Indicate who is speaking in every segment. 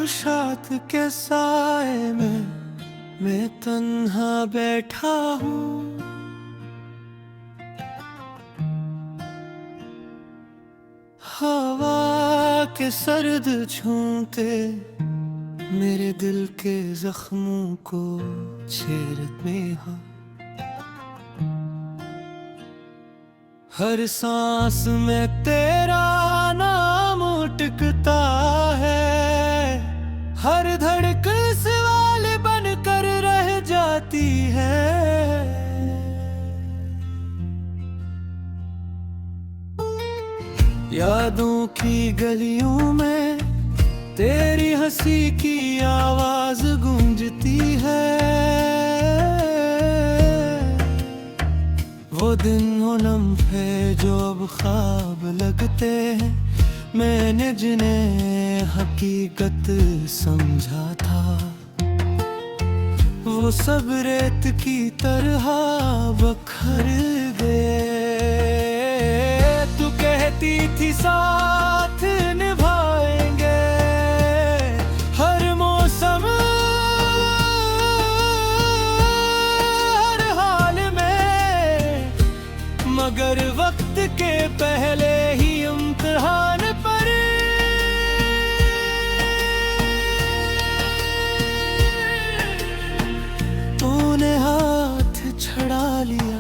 Speaker 1: फुर्सत के साए में मैं तन्हा बैठा हूँ। हवा के सर्द झोंके मेरे दिल के जख्मों को छेड़ते हैं। हर सांस में तेरा नाम टिकता है, हर धड़कन सवाल बनकर रह जाती है। यादों की गलियों में तेरी हंसी की आवाज गूंजती है। वो दिन वो लम्हे जो अब ख्वाब लगते हैं, मैंने जिन्हें हकीकत समझा था, वो सब रेत की तरह बखर गए। तू कहती थी साथ निभाएंगे हर मौसम हर हाल में, मगर वक्त के पहले ही इम्तिहान पर तूने हाथ छड़ा लिया।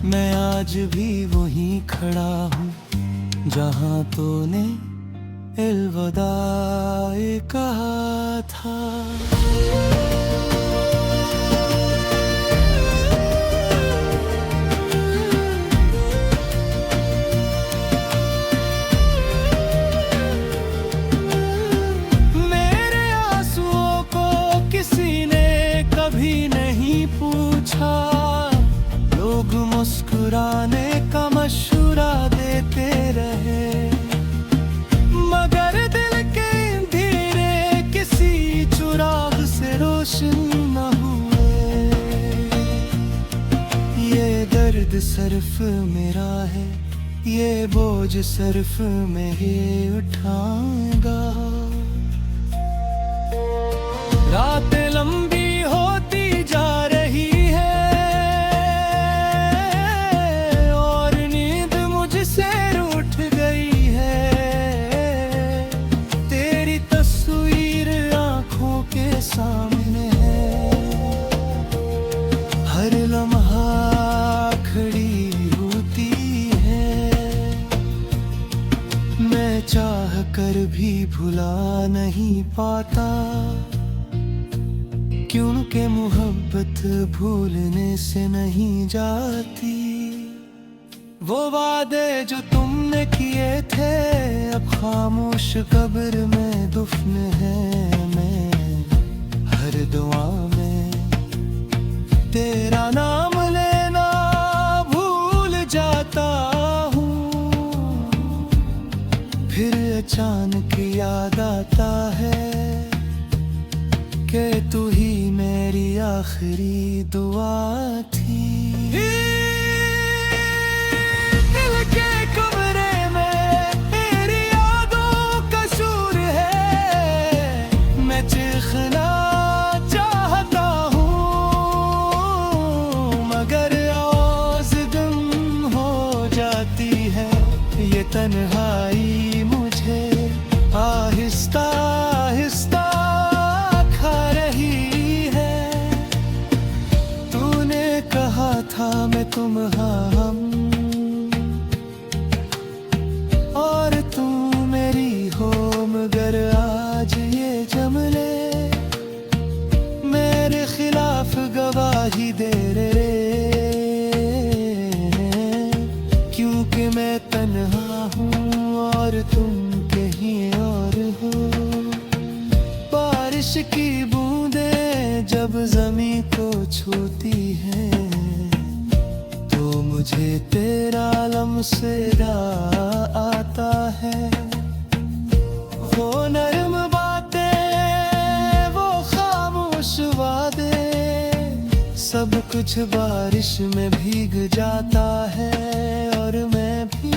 Speaker 1: मैं आज भी वहीं खड़ा हूँ जहाँ तूने अलविदा कहा था। मेरे आंसुओं को किसी ने कभी नहीं पूछा, लोग मुस्कुराने का मशवरा देते रहे, मगर दिल के अंधेरे किसी चुराग से रोशन न हुए। ये दर्द सिर्फ मेरा है, ये बोझ सिर्फ मैं ही उठाऊंगा। रातें लंबी होती जा रही है और नींद मुझसे रूठ गई है। तेरी तस्वीर आंखों के सामने है, हर लम्हा खड़ी होती है। मैं चाह कर भी भुला नहीं पाता, क्योंकि मोहब्बत भूलने से नहीं जाती। वो वादे जो तुमने किए थे अब खामोश कब्र में दुफन है। मैं हर दुआ में तेरा नाम लेना भूल जाता हूँ, फिर अचानक याद आता है कि तू ही मेरी आखिरी दुआ थी। दिल के कमरे में तेरी यादों का शोर है, मैं चीखना चाहता हूँ मगर आवाज़ गुम हो जाती है। ये तन्हाई मुझे आहिस्ता आहिस्ता था। मैं तुम हम और तू मेरी हो, मगर आज ये जमले मेरे खिलाफ गवाही दे रहे, क्योंकि मैं तन्हा हूँ और तुम कहीं और हो। बारिश की बूंदें जब जमीन को छूती हैं, मुझे तेरा लम्सेरा आता है। वो नरम बातें, वो खामोश वादे, सब कुछ बारिश में भीग जाता है। और मैं भी,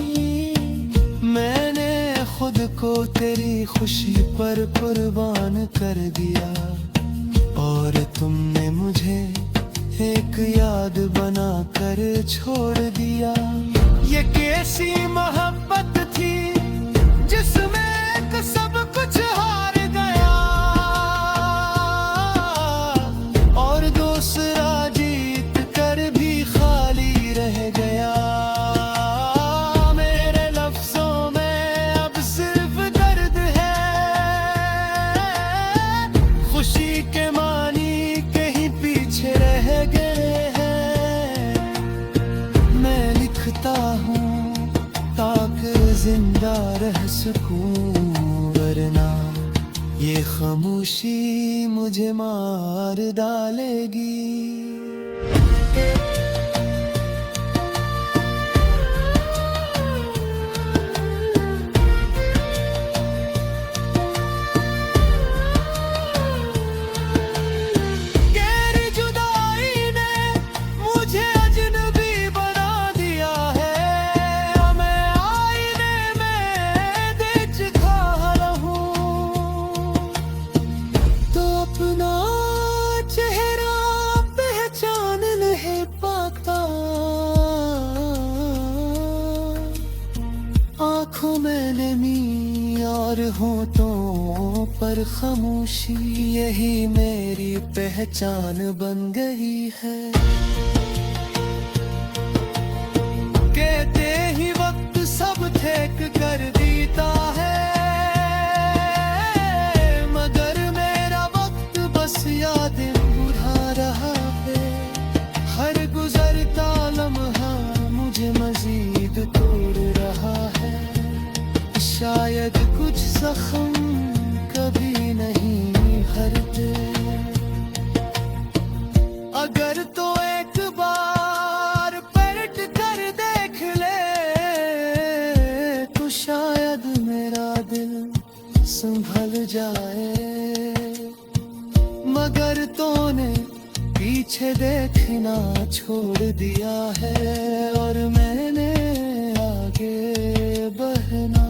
Speaker 1: मैंने खुद को तेरी खुशी पर कुर्बान कर दिया, और तुमने मुझे एक याद बना कर छोड़ दिया। ये कैसी मोहब्बत थी जिसमें एक सब कुछ हार गया, और दूसरा जीत कर भी खाली रह गया। मेरे लफ्जों में अब सिर्फ दर्द है, खुशी के मानी कहीं पीछे रह गए हैं। मैं लिखता हूँ ताकि जिंदा रह सकूं, वरना ये खामोशी मुझे मार डालेगी। आँखों में नमी और होठों पर खामोशी, यही मेरी पहचान बन गई है। कहते ही वक्त सब फेंक कर देता है, मगर मेरा वक्त बस यादें बुढ़ा रहा है। हर गुजरता लम्हा मुझे मजीद तोड़ रहा है। शायद कुछ जख्म कभी नहीं भरते, अगर तो एक बार पलट कर देख ले, तो शायद मेरा दिल संभल जाए। मगर तूने पीछे देखना छोड़ दिया है, और मैंने आगे बढ़ना।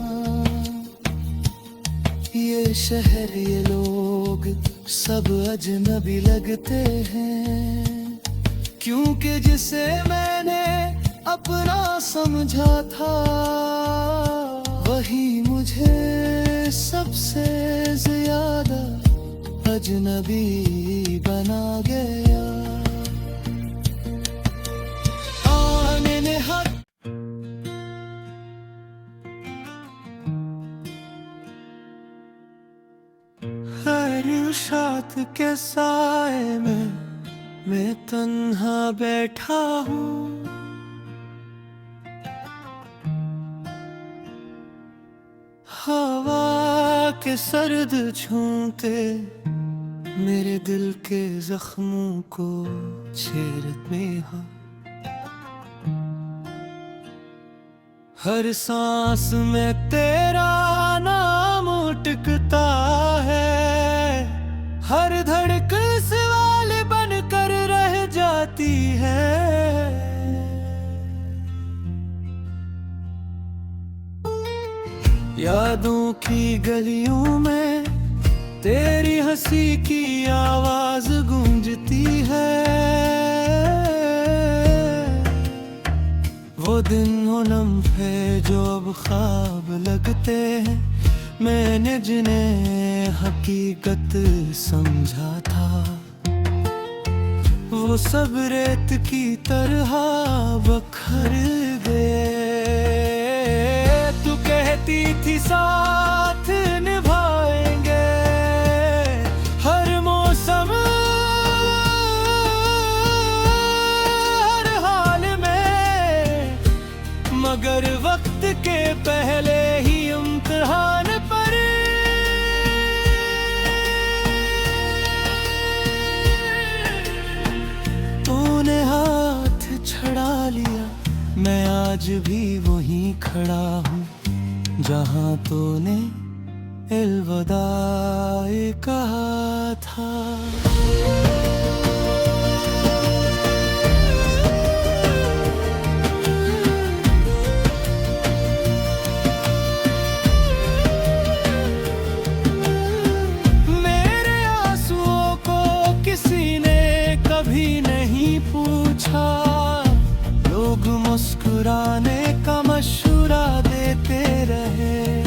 Speaker 1: ये शहर ये लोग सब अजनबी लगते हैं, क्योंकि जिसे मैंने अपना समझा था, वही मुझे सबसे ज्यादा अजनबी बना गया। इरशाद के साए में मैं तन्हा बैठा हूँ, हवा के सर्द झोंके मेरे दिल के जख्मों को छेड़ते हैं। हर सांस में तेरा नाम टिकता है, हर धड़कन सवाल बनकर रह जाती है। यादों की गलियों में तेरी हंसी की आवाज गूंजती है। वो दिन वो लम्हे जो अब ख्वाब लगते हैं, मैंने जिन्हें हकीकत समझा था, वो सब रेत की तरह बखर गए। तू कहती थी साथ निभाएंगे हर मौसम हर हाल में, मगर वक्त के पहले ही इम्तिहान पर तूने हाथ छड़ा लिया। मैं आज भी वहीं खड़ा हूँ जहाँ तूने अलविदा कहा था। मुस्कुराने का मशवरा देते रहे,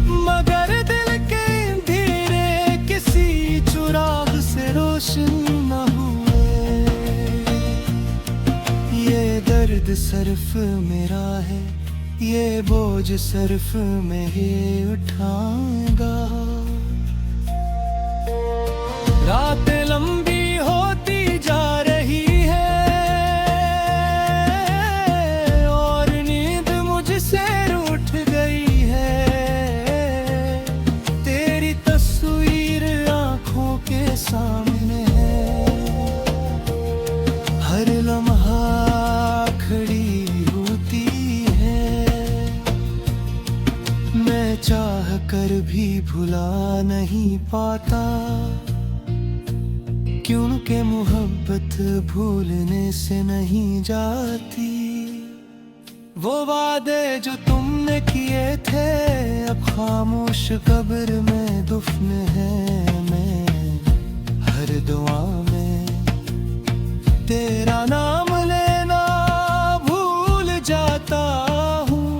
Speaker 1: मगर दिल के अंधेरे किसी चुराग से रोशन न हुए। ये दर्द सिर्फ मेरा है, ये बोझ सिर्फ मैं ही उठाऊंगा। रातें लंबी होती जा रही है और नींद मुझसे रूठ गई है। तेरी तस्वीर आंखों के सामने है, हर लम्हा खड़ी होती है। मैं चाह कर भी भुला नहीं पाता, क्योंकि मोहब्बत भूलने से नहीं जाती। वो वादे जो तुमने किए थे अब खामोश कब्र में दुफन है। मैं हर दुआ में तेरा नाम लेना भूल जाता हूँ,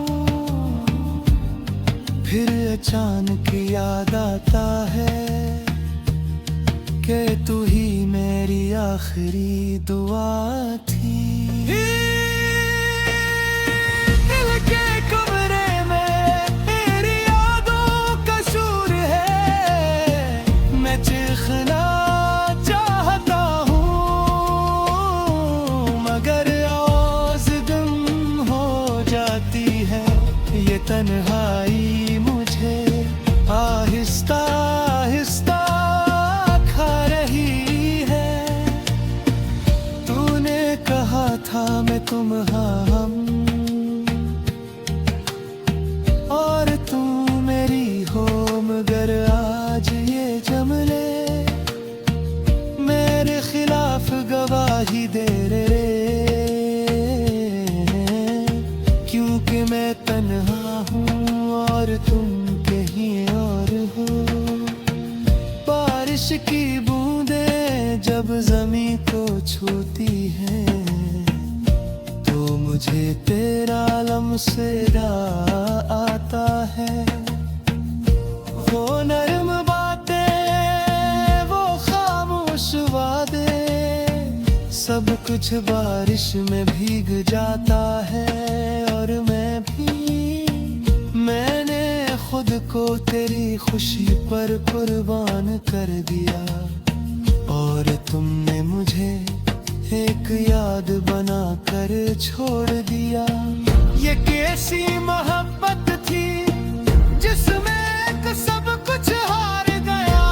Speaker 1: फिर अचानक याद आता है कि तू ही मेरी आखिरी दुआ थी। दिल के कमरे में तेरी यादों का शोर है, मैं चीखना चाहता हूँ मगर आवाज़ गुम हो जाती है। ये तन्हाई मुझे आहिस्ता आहिस्ता था। मैं तुम हम और तू मेरी हो, मगर आज ये जमले मेरे खिलाफ गवाही दे रहे, क्योंकि मैं तन्हा हूँ और तुम कहीं और हो। बारिश की बूंदें जब जमीन को छूती हैं तो मुझे तेरा लम्सेरा आता है। वो नरम बातें, वो खामोश वादे, सब कुछ बारिश में भीग जाता है। और मैं भी, मैंने खुद को तेरी खुशी पर कुर्बान कर दिया और तुमने मुझे एक याद बना कर छोड़ दिया। ये कैसी मोहब्बत थी जिसमें एक सब कुछ हार गया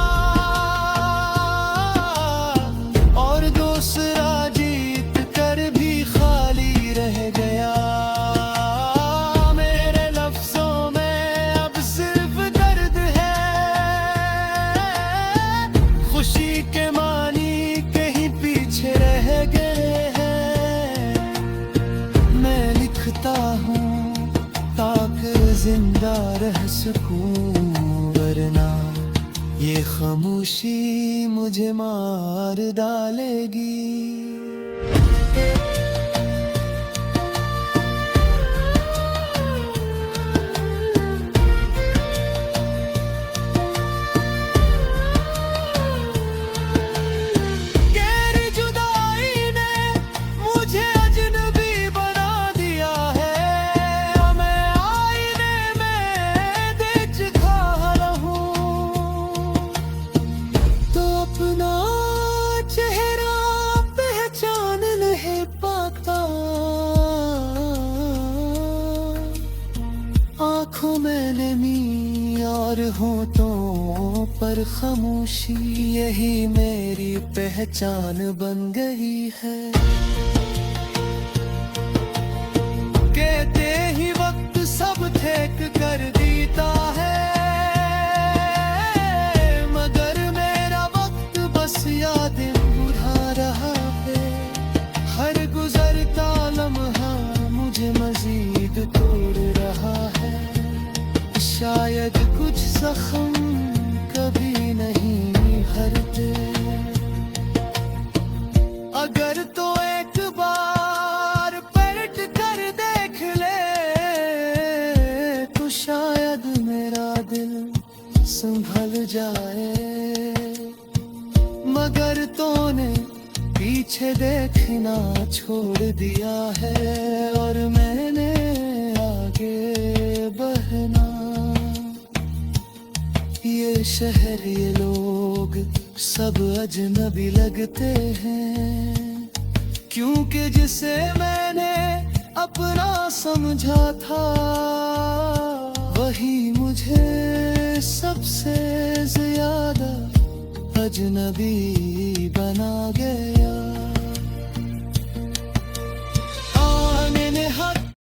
Speaker 1: और दूसरा जीत कर भी खाली रह गया। मेरे लफ्जों में अब सिर्फ दर्द है, खुशी के मानी कहीं पीछे रह गए हैं। मैं लिखता हूँ ताकि जिंदा रह सकूं, वरना ये खामोशी मुझे मार डालेगी। आँखों में नमी और होठों पर खामोशी, यही मेरी पहचान बन गई है। कहते ही वक्त सब ठेक कर देता है, मगर मेरा वक्त बस यादें बुढ़ा रहा है। हर गुजरता लम्हा मुझे मजीद तोड़ रहा है। शायद कुछ जख्म कभी नहीं भरते, अगर तो एक बार पलट कर जाए, मगर तूने पीछे देखना छोड़ दिया है और मैंने आगे बढ़ना। ये शहर ये लोग सब अजनबी लगते हैं, क्योंकि जिसे मैंने अपना समझा था वही मुझे सबसे ज्यादा अजनबी बना गया।